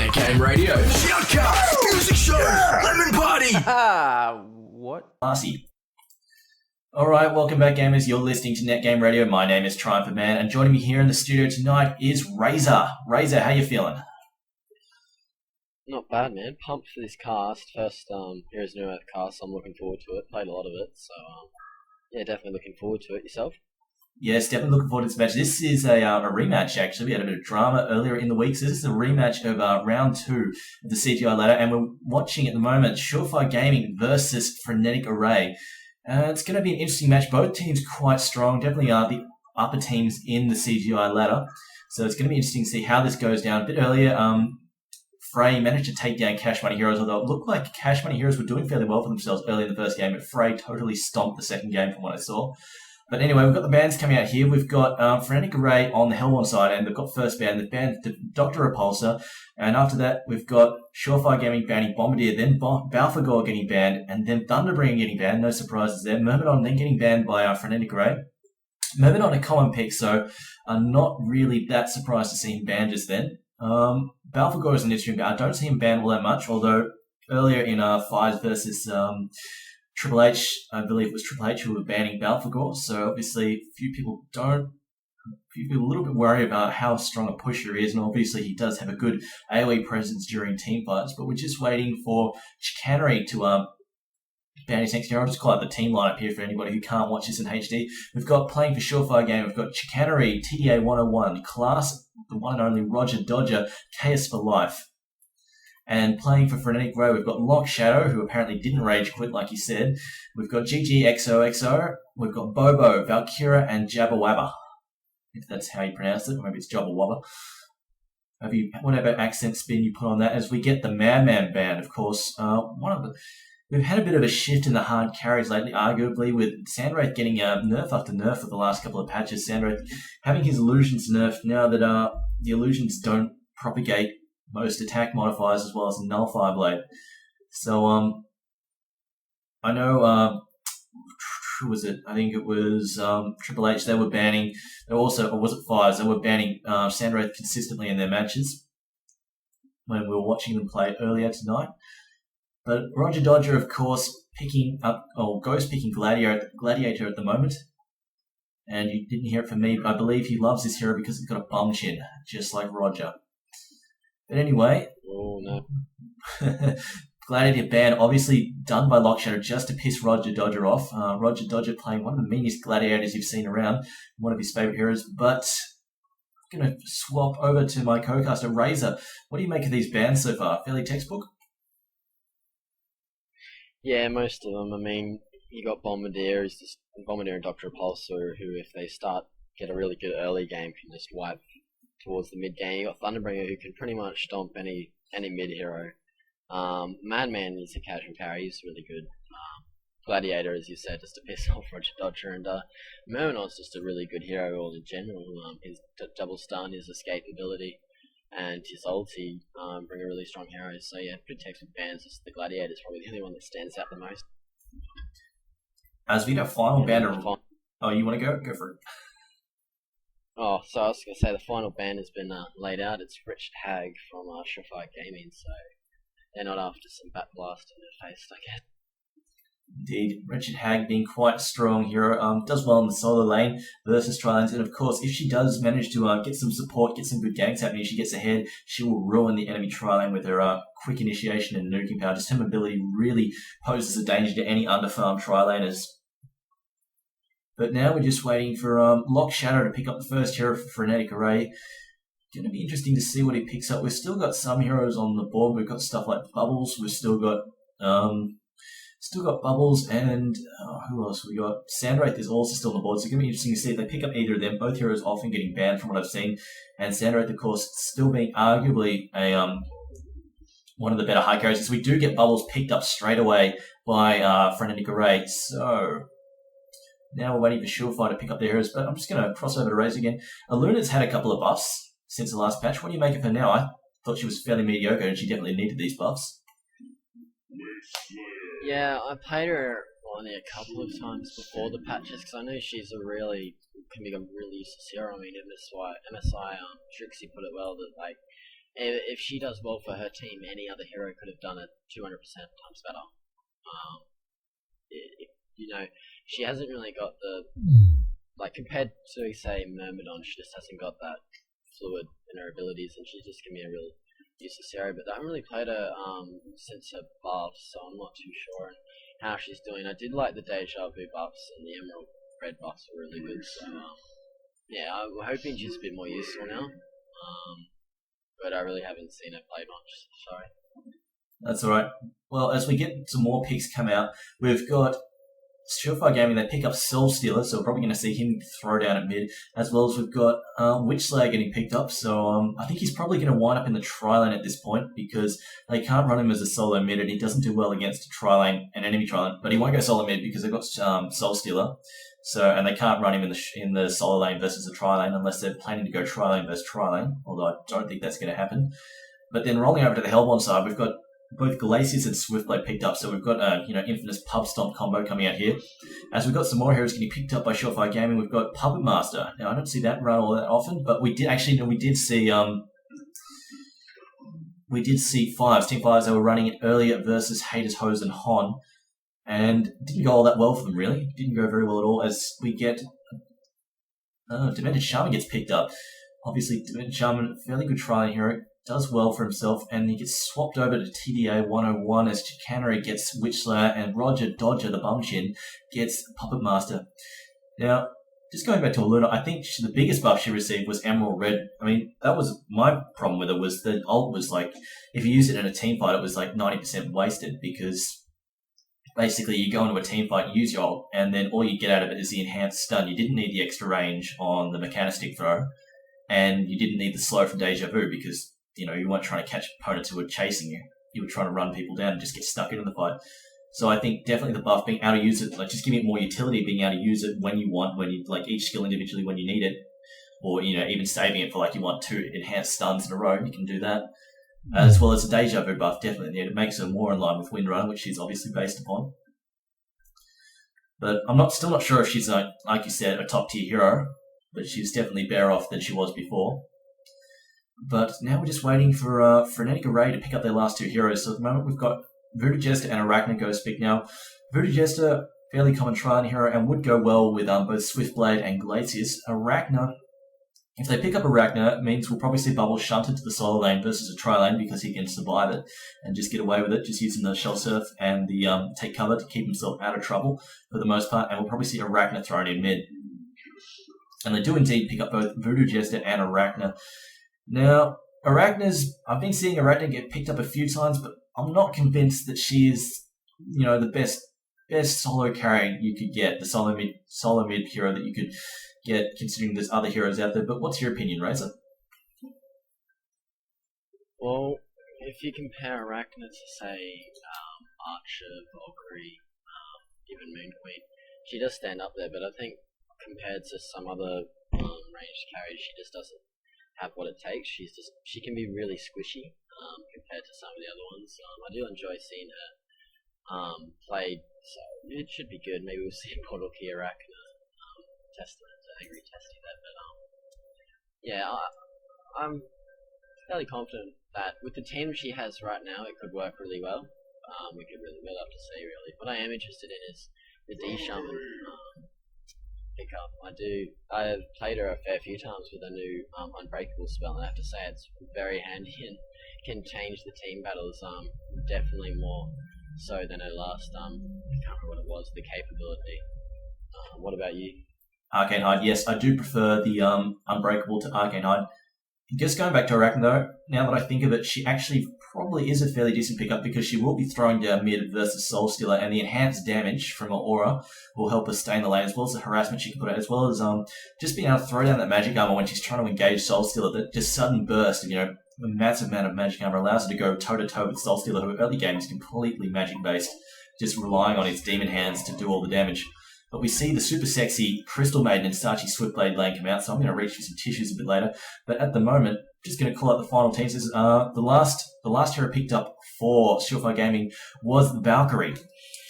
Net Game Radio. Shoutcast, music show, lemon party. What? Classy. Alright, welcome back gamers. You're listening to Net Game Radio. My name is Triumphant Man, and joining me here in the studio tonight is Razor. Razor, how you feeling? Not bad, man. Pumped for this cast. First Heroes New Earth cast, so I'm looking forward to it. Played a lot of it, so yeah, definitely looking forward to it. Yourself? Yes, definitely looking forward to this match. This is a rematch, actually. We had a bit of drama earlier in the week, so this is a rematch of round 2 of the CGI ladder, and we're watching at the moment Surefire Gaming versus Frenetic Array. It's going to be an interesting match. Both teams quite strong, definitely are the upper teams in the CGI ladder, so it's going to be interesting to see how this goes down. A bit earlier, Frey managed to take down Cash Money Heroes, although it looked like Cash Money Heroes were doing fairly well for themselves early in the first game, but Frey totally stomped the second game from what I saw. But anyway, we've got the bans coming out here. We've got Frenetic Array on the HoN side, and they've got first ban. They've banned Dr. Repulsor, and after that, we've got Surefire Gaming banning Bombardier, then Balthagor getting banned, and then Thunderbringer getting banned. No surprises there. Myrmidon then getting banned by Frenetic Array. Myrmidon a common pick, so I'm not really that surprised to see him banned just then. Balthagor is an interesting ban. I don't see him banned all that much, although earlier in Fires versus Triple H, I believe it was Triple H who were banning Balthagor, so obviously a few people a little bit worried about how strong a pusher he is, and obviously he does have a good AoE presence during team fights, but we're just waiting for Chicanery to ban his next year. I'll just call out the team lineup here for anybody who can't watch this in HD. We've got playing for Surefire Game, we've got Chicanery, TDA 101, Class, the one and only Roger Dodger, Chaos for Life. And playing for Frenetic Array, we've got Lock Shadow, who apparently didn't rage quit like he said. We've got GGXOXO, we've got Bobo, Valkyra, and Jabba Wabba. If that's how you pronounce it, or maybe it's Jabba Wabba. Whatever accent spin you put on that, as we get the Madman band, of course. We've had a bit of a shift in the hard carries lately, arguably, with Sandwraith getting nerf after nerf for the last couple of patches. Sandwraith having his illusions nerfed now that the illusions don't propagate most attack modifiers as well as Nullfire Blade. So, I know, who was it? I think it was Triple H. They were banning, or was it Fires? They were banning Sandwraith consistently in their matches when we were watching them play earlier tonight. But Roger Dodger, of course, ghost picking Gladiator at the moment. And you didn't hear it from me, but I believe he loves this hero because it's got a bum chin, just like Roger. But anyway, Oh no. Gladiator ban, obviously done by Lock Shadow just to piss Roger Dodger off. Roger Dodger playing one of the meanest gladiators you've seen around, one of his favourite heroes. But I'm going to swap over to my co-caster, Razor. What do you make of these bans so far? Fairly textbook? Yeah, most of them. I mean, you got Bombardier and Dr. Repulsor, who, if they get a really good early game, can just wipe towards the mid game. You got Thunderbringer, who can pretty much stomp any mid hero. Madman is a casual carry, he's really good. Gladiator, as you said, just to piss off Roger Dodger, and Myrmidon's just a really good hero all in general. His double stun, his escape ability, and his ulti bring a really strong hero. So yeah, good textbook bans. Just the Gladiator is probably the only one that stands out the most. As we have final ban. Oh, you want to go? Go for it. Oh, so I was going to say the final ban has been laid out. It's Richard Hag from Surefire Gaming, so they're not after some backblast in their face, I guess. Indeed, Richard Hag being quite a strong hero, does well in the solo lane versus tri-lanes, and of course, if she does manage to get some support, get some good ganks happening, if she gets ahead, she will ruin the enemy tri-lane with her quick initiation and nuking power. Just her mobility really poses a danger to any underfarmed tri-laners. But now we're just waiting for Lock Shadow to pick up the first hero for Frenetic Array. Going to be interesting to see what he picks up. We've still got some heroes on the board. We've got stuff like Bubbles. We've still got Bubbles, and who else? We got Sandwraith is also still on the board. So it's going to be interesting to see if they pick up either of them. Both heroes often getting banned from what I've seen, and Sandwraith, of course, still being arguably a one of the better high carries. So we do get Bubbles picked up straight away by Frenetic Array. So now we're waiting for Surefire to pick up their heroes, but I'm just going to cross over to Razor again. Luna's had a couple of buffs since the last patch. What do you make of her now? I thought she was fairly mediocre, and she definitely needed these buffs. Yeah, I played her only a couple of times before the patches because I know she's can be a really useless hero. I mean, MSI Trixie put it well that like if she does well for her team, any other hero could have done it 200% times better. She hasn't really got the compared to say Myrmidon, she just hasn't got that fluid in her abilities, and she just can be a really useless hero. But I haven't really played her since her buffs, so I'm not too sure how she's doing. I did like the Deja Vu buffs, and the Emerald Red buffs were really good. So yeah, I'm hoping she's a bit more useful now. But I really haven't seen her play much. Sorry. That's all right. Well, as we get some more picks come out, we've got Surefire Gaming. They pick up Soul Stealer, so we're probably going to see him throw down at mid, as well as we've got Witch Slayer getting picked up. So I think he's probably going to wind up in the tri-lane at this point because they can't run him as a solo mid, and he doesn't do well against a tri-lane, an enemy tri-lane. But he won't go solo mid because they've got Soul Stealer. So, and they can't run him in the solo lane versus the tri-lane unless they're planning to go tri-lane versus tri-lane, although I don't think that's going to happen. But then rolling over to the Hellborn side, we've got both Glaciers and Swiftblade picked up, so we've got a infamous Pub Stomp combo coming out here. As we've got some more heroes getting picked up by Surefire Gaming, we've got Puppet Master. Now I don't see that run all that often, but we did see Fives, Team Fives. They were running it earlier versus Haters, Hose, and HoN. And didn't go all that well for them, really. Didn't go very well at all, as we get... Demented Shaman gets picked up. Obviously, Demented Shaman, fairly good try hero, does well for himself, and he gets swapped over to TDA 101 as Chicanery gets Witch Slayer, and Roger Dodger, the Bumchin, gets Puppet Master. Now, just going back to Aluna, I think the biggest buff she received was Emerald Red. I mean, that was my problem with it, was the ult was like, if you use it in a team fight, it was like 90% wasted, because... basically, you go into a team fight, use your ult, and then all you get out of it is the enhanced stun. You didn't need the extra range on the Mechanistic throw, and you didn't need the slow from Deja Vu because, you weren't trying to catch opponents who were chasing you. You were trying to run people down and just get stuck into the fight. So I think definitely the buff, being able to use it, just giving it more utility, being able to use it when you want, when you, each skill individually when you need it, or, even saving it for, you want 2 enhanced stuns in a row, you can do that. As well as the Deja Vu buff, definitely. It makes her more in line with Windrunner, which she's obviously based upon. But I'm still not sure if she's, like you said, a top-tier hero, but she's definitely better off than she was before. But now we're just waiting for Frenetic Array to pick up their last 2 heroes. So at the moment we've got Voodoo Jester and Arachna Ghost pick now. Voodoo Jester, fairly common try hero, and would go well with both Swiftblade and Glacius. Arachna... if they pick up Arachna, it means we'll probably see Bubble shunted to the solo lane versus a tri-lane because he can survive it and just get away with it, just using the Shell Surf and the Take Cover to keep himself out of trouble for the most part, and we'll probably see Arachna thrown in mid. And they do indeed pick up both Voodoo Jester and Arachna. Now, I've been seeing Arachna get picked up a few times, but I'm not convinced that she is, the best solo carry you could get, the solo mid hero that you could get, considering there's other heroes out there. But what's your opinion, Razor? Well, if you compare Arachna to, say, Archer, Valkyrie, even Moon Queen, she does stand up there, but I think compared to some other ranged carries, she just doesn't have what it takes. She can be really squishy compared to some of the other ones. I do enjoy seeing her played, so it should be good. Maybe we'll see a Mortal Key Arachna Testament, Angry Testing that, but yeah, I'm fairly confident that with the team she has right now, it could work really well. We'll have to see really. What I am interested in is the D Shaman pickup. I've played her a fair few times with a new Unbreakable spell, and I have to say it's very handy and can change the team battles definitely more so than her last I can't remember what it was, the capability. What about you? Arcane Hide, yes, I do prefer the Unbreakable to Arcane Hide. Just going back to Arachna though, now that I think of it, she actually probably is a fairly decent pickup because she will be throwing down mid versus Soul Stealer, and the enhanced damage from her aura will help her stay in the lane, as well as the harassment she can put out, as well as just being able to throw down that magic armor when she's trying to engage Soul Stealer. That just sudden burst of, a massive amount of magic armor allows her to go toe-to-toe with Soul Stealer, who early game is completely magic-based, just relying on his demon hands to do all the damage. But we see the super sexy Crystal Maiden and Sachi Swiftblade lane come out, so I'm going to reach for some tissues a bit later. But at the moment, just going to call out the final teams. The last hero picked up for Surefire Gaming was the Valkyrie.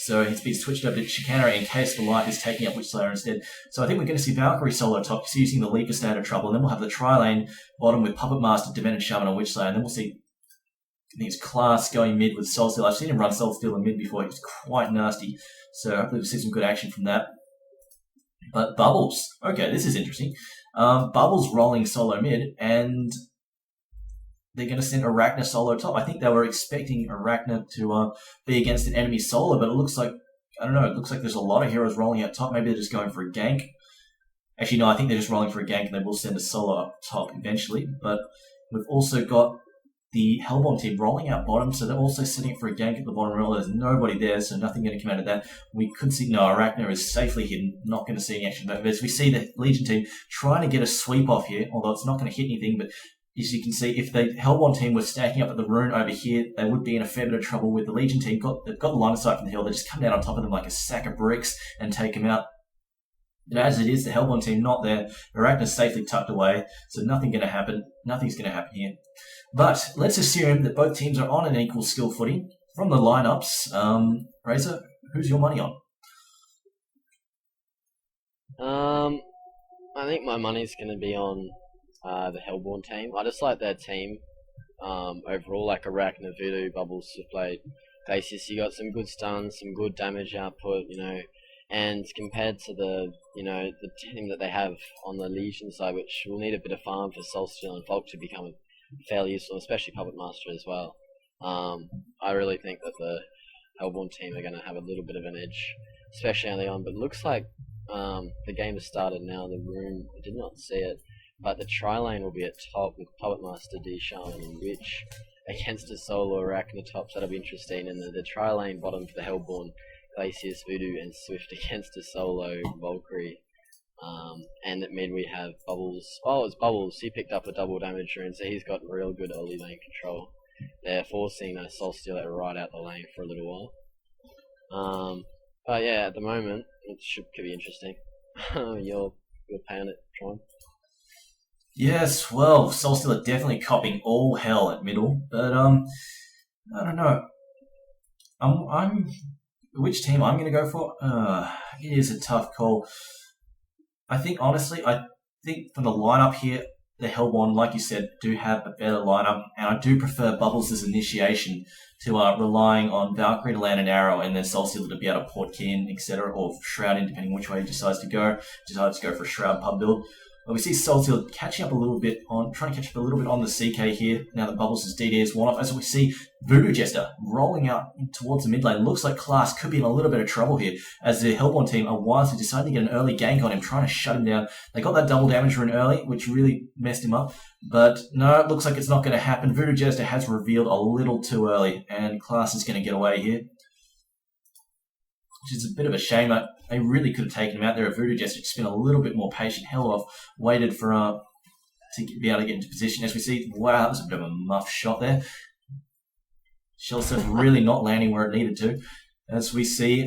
So he's switched over to Chicanery in case the light is taking up Witch Slayer instead. So I think we're going to see Valkyrie solo top, he's using the Leaper State of Trouble, and then we'll have the tri-lane bottom with Puppet Master, Demented Shaman, and Witch Slayer, and then we'll see I think it's Class going mid with Soul Steel. I've seen him run Soul Steel in mid before. He was quite nasty. So hopefully we'll see some good action from that. But Bubbles. Okay, this is interesting. Bubbles rolling solo mid, and they're going to send Arachna solo top. I think they were expecting Arachna to be against an enemy solo, but it looks like, I don't know, it looks like there's a lot of heroes rolling out top. Maybe they're just going for a gank. Actually, no, I think they're just rolling for a gank, and they will send a solo up top eventually. But we've also got the Hellborn team rolling out bottom, so they're also sitting for a gank at the bottom row. There's nobody there, so nothing going to come out of that. We could see, no, Arachna is safely hidden, not going to see any action. But as we see the Legion team trying to get a sweep off here, although it's not going to hit anything, but as you can see, if the Hellborn team were stacking up at the rune over here, they would be in a fair bit of trouble with the Legion team. They've got the line of sight from the hill. They just come down on top of them like a sack of bricks and take them out. But as it is, the Hellborn team not there. Arachna's safely tucked away, so nothing's going to happen here. But let's assume that both teams are on an equal skill footing. From the lineups, Razor, who's your money on? I think my money's going to be on the Hellborn team. I just like their team overall, like Arachna, Voodoo, Bubbles, Soufflé, Glacius. You got some good stuns, some good damage output, and compared to the team that they have on the Legion side, which will need a bit of farm for Soulsteel and Volk to become fairly useful, especially Puppet Master as well. I really think that the Hellborn team are going to have a little bit of an edge, especially early on. But it looks like the game has started now. The room, I did not see it, but the tri-lane will be at top with Puppet Master, D Shaman, and Witch against a solo Arachna top. So that'll be interesting. And the tri-lane bottom for the Hellborn, Glacius, Voodoo, and Swift against a solo Valkyrie. And at mid we have Bubbles. Oh, it's Bubbles. He picked up a double damage rune, so he's got real good early lane control. They're forcing Soul Stealer right out the lane for a little while. But yeah, at the moment it could be interesting. You're paying it, Tron. Yes, well, Soul Stealer definitely copping all hell at middle, but I don't know. Which team I'm going to go for? It is a tough call. I think from the lineup here, the Hellborn, like you said, do have a better lineup, and I do prefer Bubbles' initiation to relying on Valkyrie to land an arrow and then Soul Stealer to be able to port key in, etc., or Shroud in, depending which way he decides to go. Decides to go for a Shroud pub build. But we see Soul Stealer trying to catch up a little bit on the CK here, now that Bubbles' DD is worn off. As we see Voodoo Jester rolling out towards the mid lane. Looks like Class could be in a little bit of trouble here, as the Hellborn team are wisely deciding to get an early gank on him, trying to shut him down. They got that double damage rune early, which really messed him up. But no, it looks like it's not going to happen. Voodoo Jester has revealed a little too early, and Class is going to get away here, which is a bit of a shame. They really could have taken him out there. A Voodoo Jester just been a little bit more patient, held off, waited for to be able to get into position. As we see, wow, that was a bit of a muff shot there. Shell Surf really not landing where it needed to. As we see,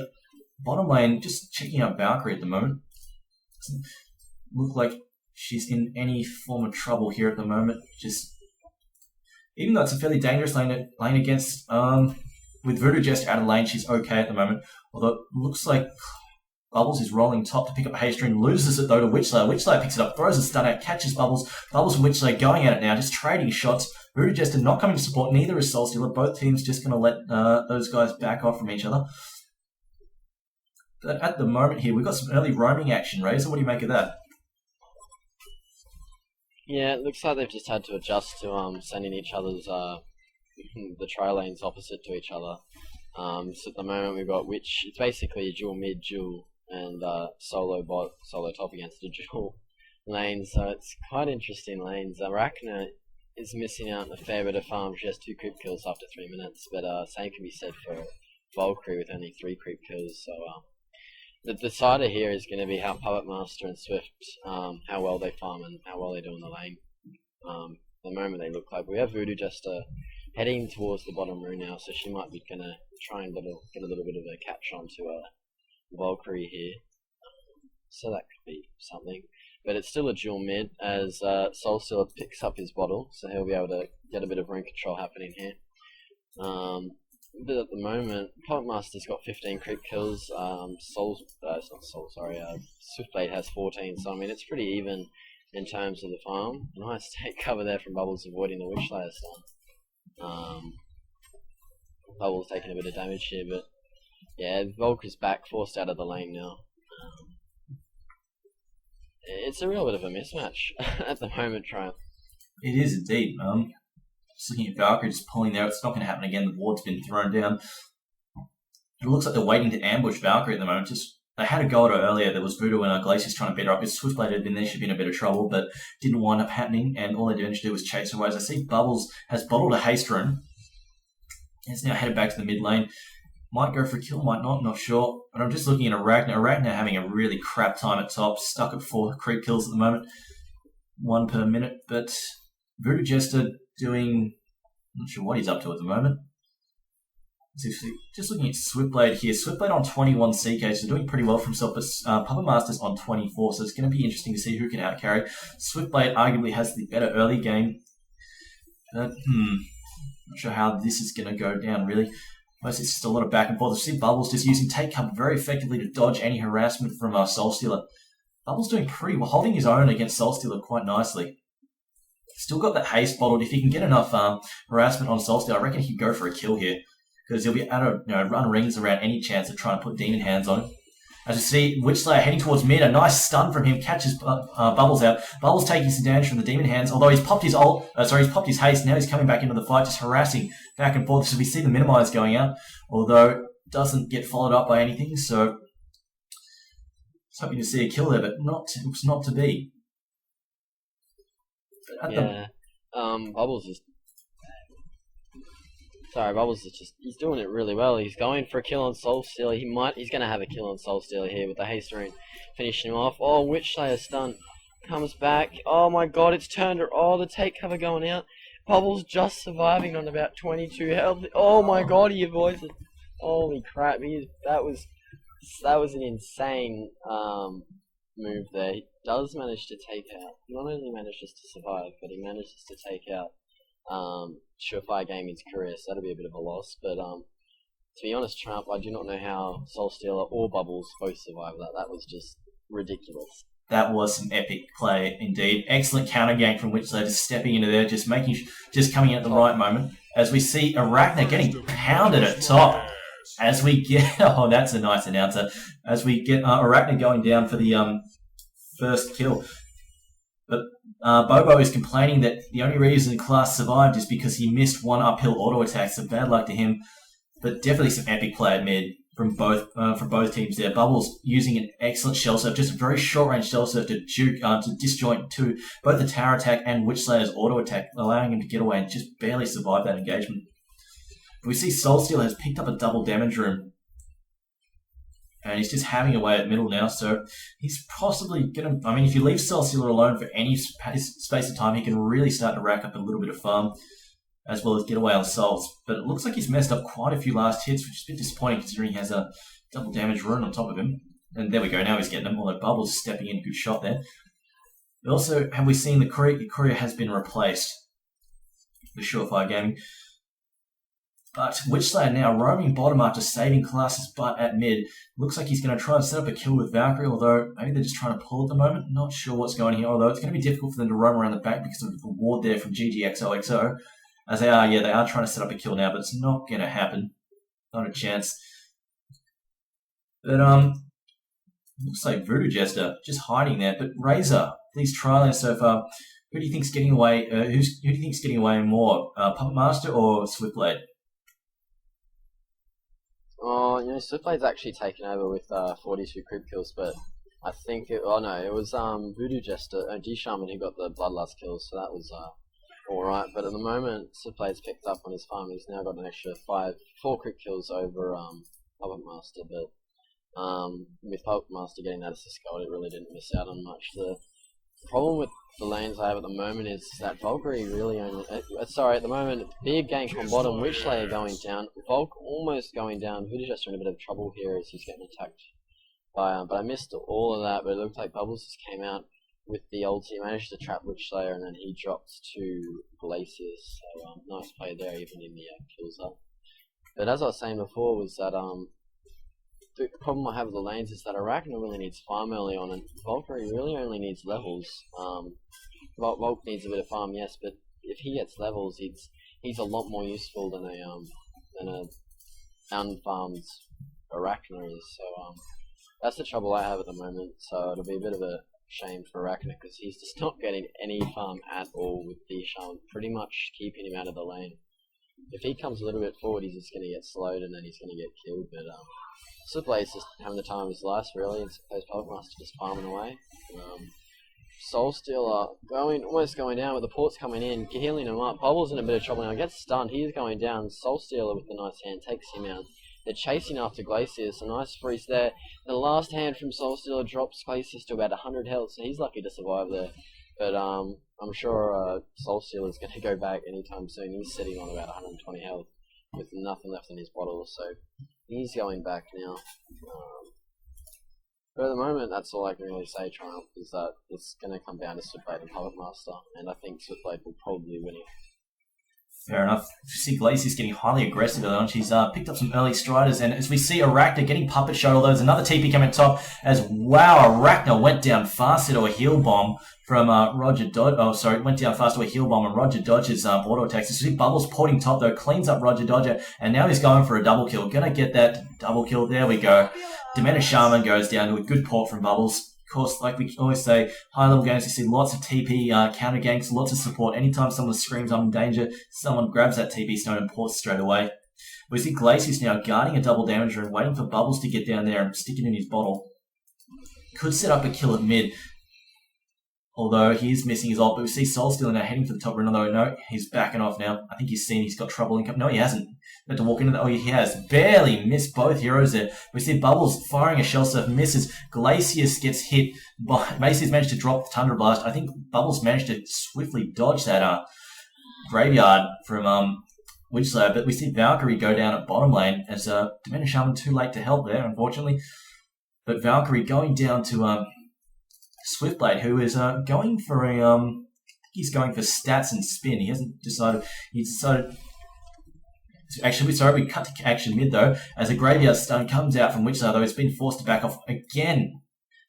bottom lane just checking out Valkyrie at the moment. Doesn't look like she's in any form of trouble here at the moment. Even though it's a fairly dangerous lane against with Voodoo Jester out of lane, she's okay at the moment. Although it looks like Bubbles is rolling top to pick up a haste rune, loses it though to Witch Slayer. Witch Slayer picks it up, throws a stun out, catches Bubbles. Bubbles and Witch Slayer going at it now, just trading shots. Voodoo Jester not coming to support, neither is Soul Stealer. Both teams just going to let those guys back off from each other. But at the moment here, we've got some early roaming action. Razor, what do you make of that? Yeah, it looks like they've just had to adjust to sending each other's the tri-lanes opposite to each other. So at the moment we've got Witch. It's basically a dual mid, dual, and solo bot, solo top against a dual lane. So it's quite interesting lanes. Arachna is missing out on a fair bit of farm. She has 2 creep kills after 3 minutes, but same can be said for Valkyrie with only 3 creep kills. So the decider here is going to be how Puppet Master and Swift, how well they farm and how well they do in the lane. At the moment they look like we have Voodoo Jester heading towards the bottom room now, so she might be going to try and get a little bit of a catch on to Valkyrie here. So that could be something. But it's still a dual mid, as Soul Stealer picks up his bottle, so he'll be able to get a bit of ring control happening here. but at the moment, Puppet Master's got 15 crit kills. It's not Soul. Sorry, Swiftblade has 14. So I mean, it's pretty even in terms of the farm. Nice take cover there from Bubbles, avoiding the Witchslayer stun. Bubbles taking a bit of damage here, but yeah, Volk is back, forced out of the lane now. It's a real bit of a mismatch at the moment, Triumph. It is indeed. Just looking at Valkyrie just pulling there. It's not going to happen again. The ward's been thrown down. It looks like they're waiting to ambush Valkyrie at the moment. They had a go at her earlier. There was Voodoo and Glacius trying to beat her up. If Swiftblade had been there, she'd been in a bit of trouble, but didn't wind up happening, and all they did to do was chase her away. As I see, Bubbles has bottled a haste rune. It's now headed back to the mid lane. Might go for a kill, might not sure. But I'm just looking at Arachna. Arachna having a really crap time at top, stuck at 4 crit kills at the moment. 1 per minute, but Voodoo Jester doing... I'm not sure what he's up to at the moment. Just looking at Swiftblade here. Swiftblade on 21 CK, so doing pretty well for himself, but Puppet Master's on 24, so it's going to be interesting to see who can outcarry. Swiftblade arguably has the better early game. But, not sure how this is going to go down, really. Mostly it's just a lot of back and forth. I see Bubbles just using Take Cover very effectively to dodge any harassment from Soulstealer. Bubbles doing pretty well, holding his own against Soulstealer quite nicely. Still got that haste bottled. If he can get enough harassment on Soulstealer, I reckon he can go for a kill here. Because he'll be able to run rings around any chance of trying to put Demon Hands on him. As you see, Witchslayer heading towards mid. A nice stun from him, catches Bubbles out. Bubbles taking some damage from the Demon Hands, although he's popped his he's popped his haste. Now he's coming back into the fight, just harassing back and forth. So we see the minimize going out, although doesn't get followed up by anything. So it's hoping to see a kill there, but it was not to be. Bubbles is... Sorry, Bubbles is he's doing it really well. He's going for a kill on Soulstealer. He's going to have a kill on Soulstealer here with the haste rune, finishing him off. Oh, Witchslayer stun comes back. Oh my god, it's turned her. Oh, the take cover going out. Bubbles just surviving on about 22 health. Oh my god, he avoids it. Holy crap, that was an insane move there. He does manage to take out, not only manages to survive, but he manages to take out Surefire Gaming's career, so that'll be a bit of a loss. But to be honest, Trump, I do not know how Soulstealer or Bubbles both survived that. That was just ridiculous. That was some epic play indeed. Excellent counter gang from Witchslayer, just stepping into there, just coming in at the right moment. As we see Arachna getting pounded at top. As we get, oh, that's a nice announcer. As we get Arachna going down for the first kill. But Bobo is complaining that the only reason Class survived is because he missed one uphill auto attack, so bad luck to him. But definitely some epic play at mid from both teams there. Bubbles using an excellent shell surf, just a very short range shell surf to disjoint to both the tower attack and Witchslayer's auto attack, allowing him to get away and just barely survive that engagement. But we see Soulstealer has picked up a double damage room. And he's just having away at middle now, so he's possibly going to... I mean, if you leave Soulstealer alone for any space of time, he can really start to rack up a little bit of farm, as well as get away on souls. But it looks like he's messed up quite a few last hits, which is a bit disappointing considering he has a double damage rune on top of him. And there we go, now he's getting them, although Bubbles stepping in, good shot there. But also, have we seen the courier has been replaced with Surefire Gaming. But Witchslayer now roaming bottom after saving Class's butt at mid. Looks like he's going to try and set up a kill with Valkyrie, although maybe they're just trying to pull at the moment. Not sure what's going on here, although it's going to be difficult for them to roam around the back because of the ward there from GGXOXO. As they are trying to set up a kill now, but it's not going to happen. Not a chance. But, looks like Voodoo Jester just hiding there. But Razor, these trialing so far, who do you think's getting away? Who do you think's getting away more, Puppet Master or Swiftblade? Oh, Swiftblade's actually taken over with 42 creep kills, but I think it was Voodoo Jester, D-Shaman who got the Bloodlust kills, so that was alright. But at the moment, Swiftblade's picked up on his farm. He's now got an extra 4 creep kills over Puppet Master, but with Puppet Master getting that assist gold, it really didn't miss out on much. The problem with the lanes I have at the moment is that Valkyrie really only... at the moment, big gank on bottom, Witchslayer going down, Volk almost going down, Voodoo Jester in a bit of trouble here as he's getting attacked by... but I missed all of that, but it looked like Bubbles just came out with the ulti, managed to trap Witchslayer, and then he drops to Glacius, so nice play there even in the kills up. But as I was saying before, was that the problem I have with the lanes is that Arachna really needs farm early on, and Valkyrie really only needs levels. Volk needs a bit of farm, yes, but if he gets levels, he's a lot more useful than a unfarmed Arachna is. So that's the trouble I have at the moment. So it'll be a bit of a shame for Arachna because he's just not getting any farm at all with the Shaman pretty much keeping him out of the lane. If he comes a little bit forward, he's just going to get slowed and then he's going to get killed. But Slipblade's just having the time of his life, really, and suppose Pokemaster just farming away. Soulstealer almost going down with the ports coming in, healing him up. Bubble's in a bit of trouble now, gets stunned, he's going down. Soulstealer with the nice hand takes him out. They're chasing after Glacius, a nice freeze there. The last hand from Soulstealer drops Glacius to about 100 health, so he's lucky to survive there. But I'm sure Soulstealer's going to go back anytime soon. He's sitting on about 120 health with nothing left in his bottle, so he's going back now. But at the moment, that's all I can really say, Triumph, is that it's going to come down to Swiftblade and Puppet Master, and I think Swiftblade will probably win it. Fair enough. You see Glacius getting highly aggressive early on. She's picked up some early striders, and as we see Arachna getting Puppet Shot, although there's another TP coming top, as wow, Arachna went down faster to a heal bomb from Roger Dodge. Went down fast to a heal bomb, and Roger Dodge's auto attacks. So you see Bubbles porting top, though, cleans up Roger Dodger, and now he's going for a double kill. Gonna get that double kill. There we go. Dementor Shaman goes down to a good port from Bubbles. Of course, like we always say, high-level games, you see lots of TP counter ganks, lots of support. Anytime someone screams, I'm in danger, someone grabs that TP stone and ports straight away. We see Glacius now guarding a double damager and waiting for Bubbles to get down there and stick it in his bottle. Could set up a kill at mid, although he is missing his ult. But we see Soulstealer now heading for the top run, although no, he's backing off now. I think he's seen he's got trouble in. No, he hasn't. Had to walk into that. Oh, he has. Barely missed both heroes there. We see Bubbles firing a shell surf, misses. Glacius gets hit. Macy's managed to drop the Tundra Blast. I think Bubbles managed to swiftly dodge that graveyard from Witchslayer, but we see Valkyrie go down at bottom lane as Dementor Shaman too late to help there, unfortunately. But Valkyrie going down to Swiftblade, who is going for he's going for stats and spin. He hasn't decided. He's decided. Actually, we cut to action mid though, as a graveyard stun comes out from Witchslayer, though he's been forced to back off again,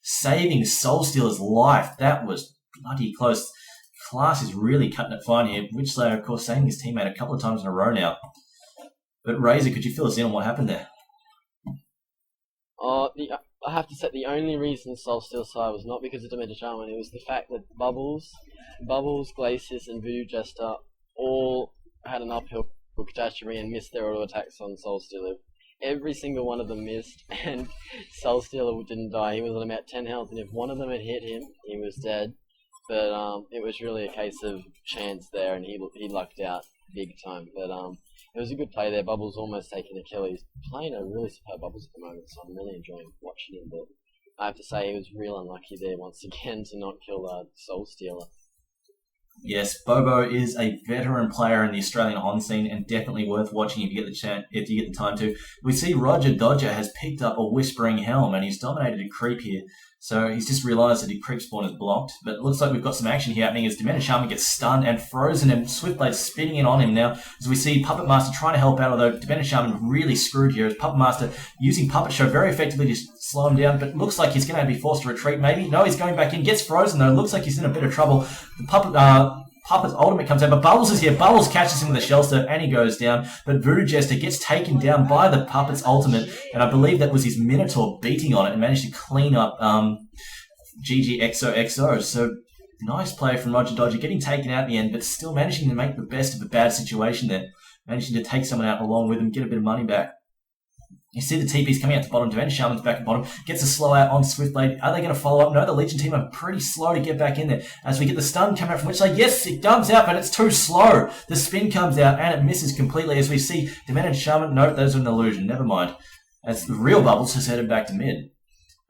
saving Soulstealer's life. That was bloody close. Class is really cutting it fine here. Witchslayer, of course, saving his teammate a couple of times in a row now. But Razor, could you fill us in on what happened there? I have to say the only reason Soulstealer side was not because of Dementor Shaman, it was the fact that Bubbles, Glacius, and Voodoo Jester all had an uphill catastrophe and missed their auto attacks on Soulstealer. Every single one of them missed, and Soulstealer didn't die. He was on about 10 health, and if one of them had hit him, he was dead. But it was really a case of chance there, and he lucked out big time. But it was a good play there. Bubbles almost taking a kill. He's playing a really superb Bubbles at the moment, so I'm really enjoying watching him. But I have to say he was real unlucky there once again to not kill Soulstealer. Yes, Bobo is a veteran player in the Australian HoN scene and definitely worth watching if you get the chance, if you get the time to. We see Roger Dodger has picked up a Whispering Helm and he's dominated a creep here. So he's just realised that his creep spawn is blocked. But it looks like we've got some action here happening as Dementor Shaman gets stunned and frozen and Swiftblade spinning in on him now. As we see Puppet Master trying to help out, although Dementor Shaman really screwed here as Puppet Master using Puppet Show very effectively to slow him down. But looks like he's going to be forced to retreat maybe. No, he's going back in. Gets frozen though. Looks like he's in a bit of trouble. The Puppet's ultimate comes out, but Bubbles is here. Bubbles catches him with a shell surf and he goes down. But Voodoo Jester gets taken down by the Puppet's ultimate, and I believe that was his Minotaur beating on it and managed to clean up GGXOXO. So nice play from Roger Dodger, getting taken out in the end, but still managing to make the best of a bad situation there. Managing to take someone out along with him, get a bit of money back. You see the TP's coming out to bottom. Dementor Shaman's back at bottom. Gets a slow out on Swiftblade. Are they going to follow up? No, the Legion team are pretty slow to get back in there. As we get the stun coming out from Witchblade. Yes, it comes out, but it's too slow. The spin comes out and it misses completely. As we see Dementor Shaman. No, those are an illusion. Never mind. As the real Bubbles has headed back to mid.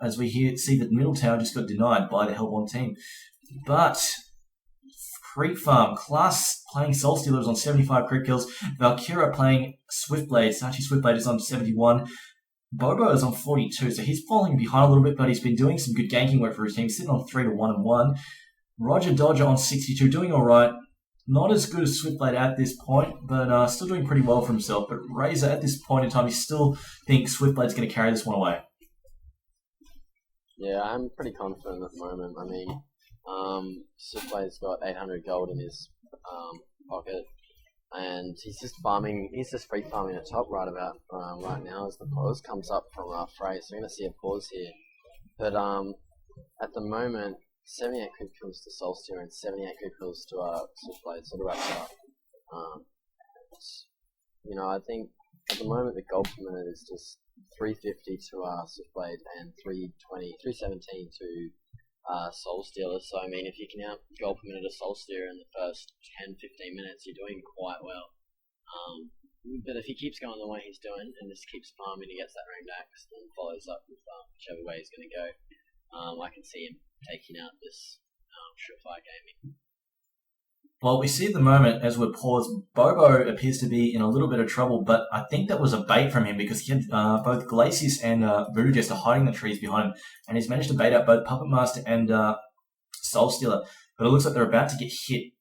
As we see that middle tower just got denied by the Hellborn team. But Creep Farm, Class playing Soulstealers on 75 creep kills. Valkyra playing Swiftblade. Sachi Swiftblade is on 71. Bobo is on 42, so he's falling behind a little bit, but he's been doing some good ganking work for his team, sitting on 3-1-1. Roger Dodger on 62, doing all right. Not as good as Swiftblade at this point, but still doing pretty well for himself. But Razor, at this point in time, he still thinks Swiftblade's going to carry this one away. Yeah, I'm pretty confident at the moment. I mean, Swiftblade's got 800 gold in his pocket, and he's just farming. He's just free farming at top right about right now as the pause comes up from Frey. So we're going to see a pause here. But at the moment, 78 creep kills to Solstier and 78 creep kills to Swiftblade. So to wrap it up, I think at the moment the gold per minute is just 350 to Swiftblade and 317 to Soul Stealer. So I mean, if you can out gold per minute a Soul Stealer in the first 10-15 minutes, you're doing quite well. But if he keeps going the way he's doing and just keeps farming, he gets that ranked axe and follows up with whichever way he's going to go. I can see him taking out this Surefire Gaming. Well, we see at the moment, as we're paused, Bobo appears to be in a little bit of trouble, but I think that was a bait from him because he had both Glacius and Voodoo Jester hiding the trees behind him, and he's managed to bait out both Puppet Master and Soul Stealer. But it looks like they're about to get hit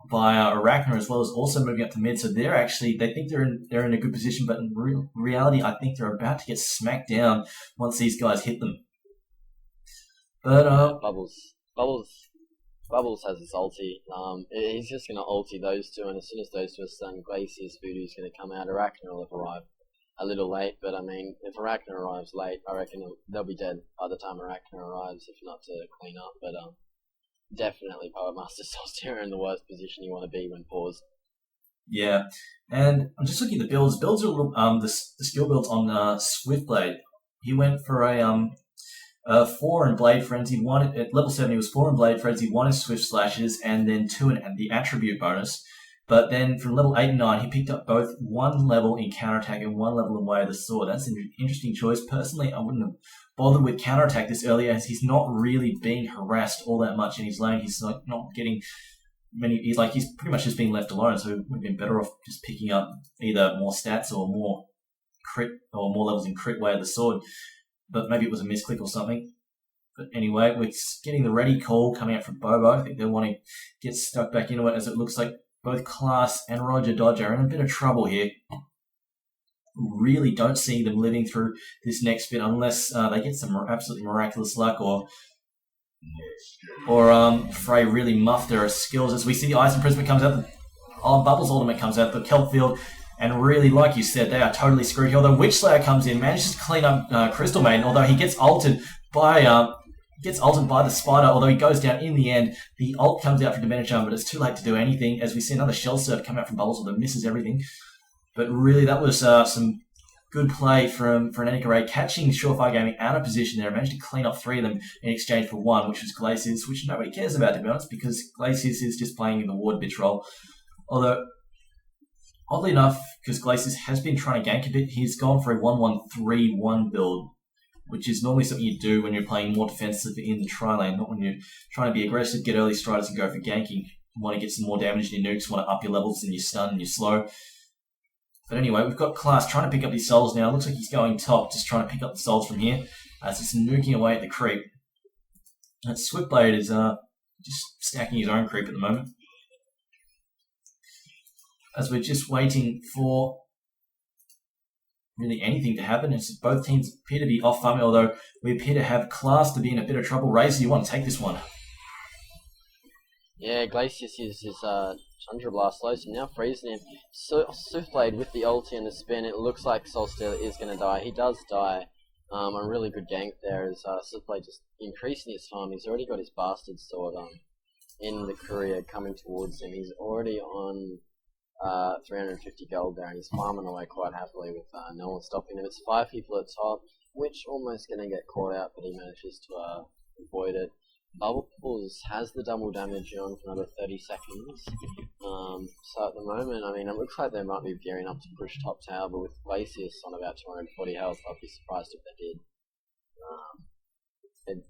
by Arachner as well as also moving up to mid, so they think they're in a good position, but in reality, I think they're about to get smacked down once these guys hit them. But Bubbles has his ulti. He's just going to ulti those two, and as soon as those two are stunned, Glacius Voodoo's going to come out. Arachner will have arrived a little late, but I mean, if Arachner arrives late, I reckon they'll be dead by the time Arachner arrives, if not to clean up. But definitely Power Master Solstier in the worst position you want to be when paused. Yeah, and I'm just looking at the builds. Builds are a little, the skill builds on Swiftblade. He went for a 4 in Blade Frenzy, 1 at level 7 he was 4 in Blade Frenzy, 1 in Swift Slashes, and then 2 in the attribute bonus. But then from level 8 and 9, he picked up both 1 level in Counterattack and 1 level in Way of the Sword. That's an interesting choice. Personally, I wouldn't have bothered with Counterattack this early, as he's not really being harassed all that much in his lane. He's not getting many. He's pretty much just being left alone. So we've been better off just picking up either more stats or more crit or more levels in crit Way of the Sword. But maybe it was a misclick or something. But anyway, we're getting the ready call coming out from Bobo. I think they want to get stuck back into it, as it looks like both Class and Roger Dodger are in a bit of trouble here. Really don't see them living through this next bit unless they get some absolutely miraculous luck or Frey really muff their skills. As we see the Ice Imprisonment comes out, Bubbles Ultimate comes out, the Kelp Field. And really, like you said, they are totally screwed here. Although Witchslayer comes in, manages to clean up Crystal Maiden, although he gets ulted by the Spider, although he goes down in the end. The ult comes out for Diminish Arm, but it's too late to do anything, as we see another Shell Surf come out from Bubbles, although misses everything. But really, that was some good play from Frenetic Array, catching Surefire Gaming out of position there, and managed to clean up 3 of them in exchange for 1, which was Glacius, which nobody cares about, to be honest, because Glacius is just playing in the ward bitch role. Although, oddly enough, because Glacius has been trying to gank a bit, he's gone for a 1-1-3-1 build, which is normally something you do when you're playing more defensive in the tri-lane, not when you're trying to be aggressive, get early striders and go for ganking. You want to get some more damage in your nukes, want to up your levels in your stun and your slow. But anyway, we've got Class trying to pick up these souls now. Looks like he's going top, just trying to pick up the souls from here. As it's nuking away at the creep. And Swiftblade is just stacking his own creep at the moment. As we're just waiting for really anything to happen. It's both teams appear to be off farming, although we appear to have Class to be in a bit of trouble. Razor, you want to take this one? Yeah, Glacius uses his Chandra Blast slows him, now freezing him. Swiftblade with the ulti and the spin, it looks like Soulstealer is going to die. He does die. A really good gank there is Swiftblade just increasing his farm. He's already got his Bastard Sword in the courier coming towards him. He's already on 350 gold there, and he's farming away quite happily with no one stopping him. It's 5 people at top, which almost going to get caught out, but he manages to avoid it. Bubbles has the double damage on for another 30 seconds. So at the moment, I mean, it looks like they might be gearing up to push top tower, but with Glacius on about 240 health, I'd be surprised if they did. It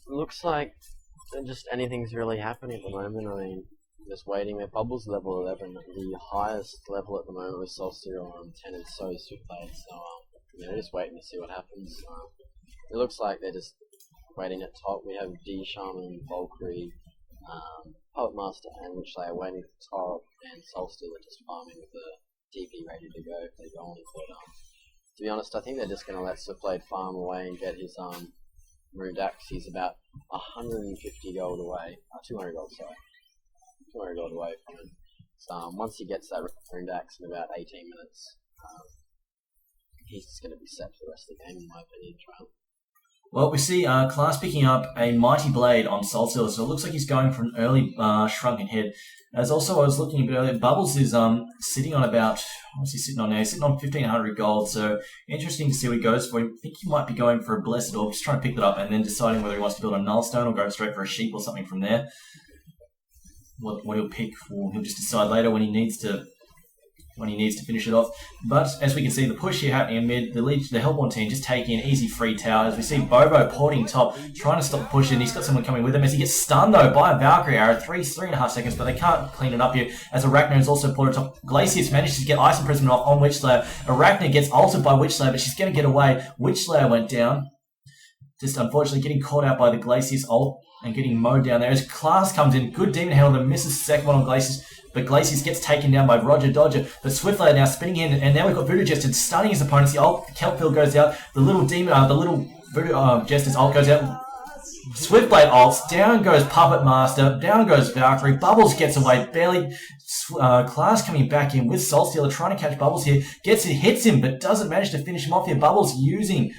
looks like just anything's really happening at the moment. I mean, just waiting there. Bubbles level 11, the highest level at the moment with Solstier on 10 and so is Swiftblade. So just waiting to see what happens. It looks like they're just waiting at top. We have D Shaman, Valkyrie, Puppet Master and Witchslayer waiting for top, and Soulstealer just farming with the TP ready to go if they go on. But to be honest, I think they're just going to let Swiftblade farm away and get his Rune Dax. He's about 150 gold away, 200 gold, sorry. 200 gold away from him. So once he gets that Rune Dax in about 18 minutes, he's just going to be set for the rest of the game, in my opinion. Well, we see Class picking up a Mighty Blade on Soulstealer, so it looks like he's going for an early Shrunken Head. As also, I was looking a bit earlier, Bubbles is sitting on about, what's he sitting on now? He's sitting on 1,500 gold, so interesting to see what he goes for. I think he might be going for a Blessed Orb, just trying to pick that up and then deciding whether he wants to build a Nullstone or go straight for a Sheep or something from there. What he'll pick, he'll just decide later when he needs to finish it off. But as we can see, the push here happening in mid, the Hellborn team just taking an easy free tower. As we see Bobo porting top, trying to stop the push, and he's got someone coming with him as he gets stunned though by a Valkyrie arrow, 3.5 seconds, but they can't clean it up here. As Arachna is also ported top, Glacius manages to get Ice Imprisonment off on Witchslayer. Arachna gets ulted by Witchslayer, but she's going to get away. Witchslayer went down, just unfortunately getting caught out by the Glacius ult and getting mowed down there. As Class comes in, good Demon Handler, misses the second one on Glacius, but Glacius gets taken down by Roger Dodger. But Swiftblade now spinning in, and now we've got Voodoo Jester stunning his opponents. The ult Kelpfield goes out. The little Voodoo Jester's ult goes out. Switchblade ults. Down goes Puppet Master. Down goes Valkyrie. Bubbles gets away. Barely. Class coming back in with Soulstealer trying to catch Bubbles here. Gets it, hits him, but doesn't manage to finish him off here. Bubbles using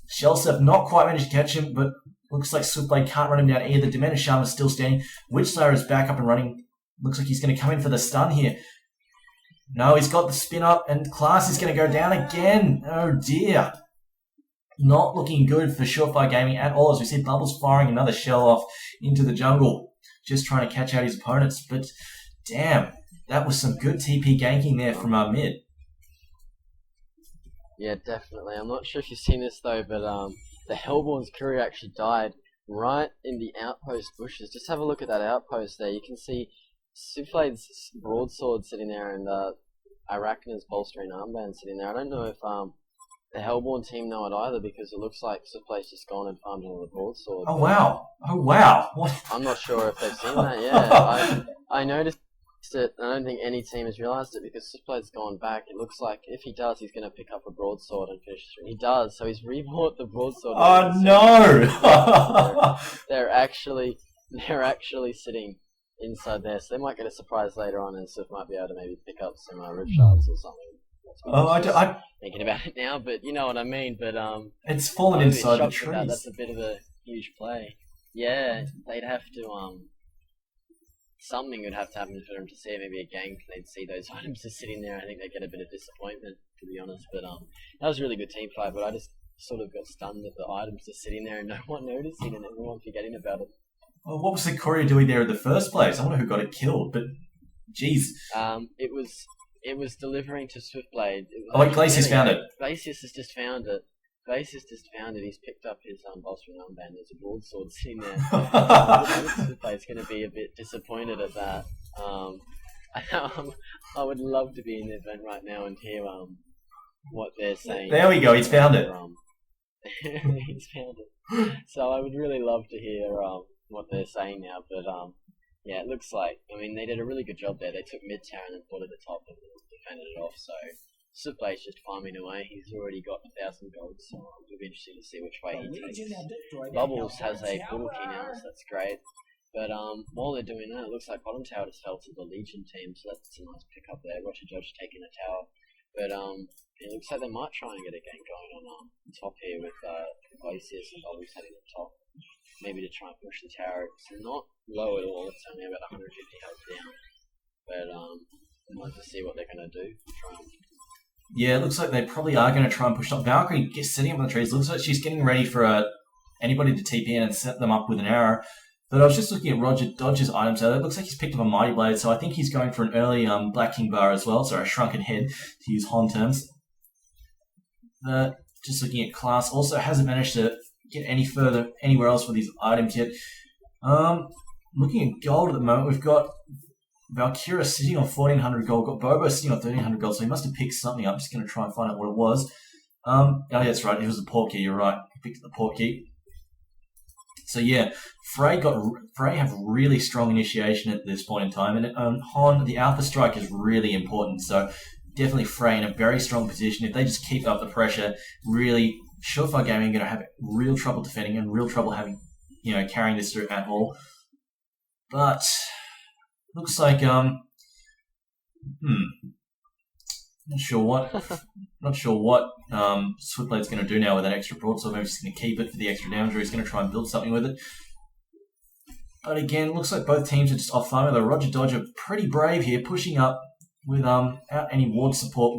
Shell Surf. Not quite managed to catch him, but looks like Swiftblade can't run him down either. Dementor Shaman is still standing. Witchslayer is back up and running. Looks like he's going to come in for the stun here. No, he's got the spin up, and Class is going to go down again. Oh dear. Not looking good for Surefire Gaming at all, as we see Bubbles firing another shell off into the jungle. Just trying to catch out his opponents. But damn, that was some good TP ganking there from our mid. Yeah, definitely. I'm not sure if you've seen this though, but the Hellborn's courier actually died right in the outpost bushes. Just have a look at that outpost there. You can see Swiftblade's broadsword sitting there, and Arachna's bolstering armband sitting there. I don't know if the Hellborn team know it either, because it looks like Swiftblade's just gone and farmed another broadsword. Oh wow! Oh wow! What? I'm not sure if they've seen that. Yeah, I noticed it. I don't think any team has realised it, because Swiftblade's gone back. It looks like if he does, he's going to pick up a broadsword and finish it. He does, so he's rebought the broadsword. Oh no! They're actually sitting inside there, so they might get a surprise later on, and Swift might be able to maybe pick up some rib shards or something. I'm thinking about it now, but you know what I mean. But it's fallen inside the trees. That's a bit of a huge play. Yeah, they'd have to something would have to happen for them to see it. Maybe a gang, they'd see those items just sitting there. I think they'd get a bit of disappointment, to be honest. But that was a really good team fight. But I just sort of got stunned with the items just sitting there and no one noticing and everyone forgetting about it. Well, what was the courier doing there in the first place? I wonder who got it killed, but jeez. It was delivering to Swiftblade. Glacius found it. Glacius has just found it. He's picked up his bolstering armband. There's a broadsword sitting there. Swiftblade's going to be a bit disappointed at that. I would love to be in the event right now and hear what they're saying. There we go. He's found it. He's found it. So I would really love to hear what they're saying now, but yeah, it looks like, I mean, they did a really good job there. They took mid tower and then put it at the top and defended it off, so Swiftblade's just farming away. He's already got 1,000 gold, so it'll be interesting to see which way he takes. Bubbles has a portal key now, so that's great. But while they're doing that, it looks like bottom tower just fell to the Legion team, so that's a nice pick up there. Roger Judge taking a tower. But it looks like they might try and get a game going on top here with Glacius and Bubbles heading up top. Maybe to try and push the tower. It's not low at all, it's only about 150 health down. But I'd like to see what they're going to do. Yeah, it looks like they probably are going to try and push up. Valkyrie gets sitting up on the trees. Looks like she's getting ready for anybody to TP in and set them up with an arrow. But I was just looking at Roger Dodge's items. It looks like he's picked up a Mighty Blade, so I think he's going for an early Black King Bar as well. Sorry, a Shrunken Head, to use HoN terms. Just looking at Class, also hasn't managed to get anywhere else with these items yet. Looking at gold at the moment, we've got Valkyria sitting on 1,400 gold, got Bobo sitting on 1,300 gold, so he must have picked something up. I'm just going to try and find out what it was. Oh, yeah, that's right, it was the port key, you're right. He picked up the port key. So yeah, Frey have really strong initiation at this point in time, and HoN, the Alpha Strike is really important. So definitely Frey in a very strong position. If they just keep up the pressure, really Surefire Gaming are going to have real trouble defending and real trouble having, carrying this through at all. But looks like not sure what Switchblade's going to do now with that extra broadsword. Maybe he's going to keep it for the extra damage, or he's going to try and build something with it. But again, looks like both teams are just off farming. Though Roger Dodger pretty brave here, pushing up without any ward support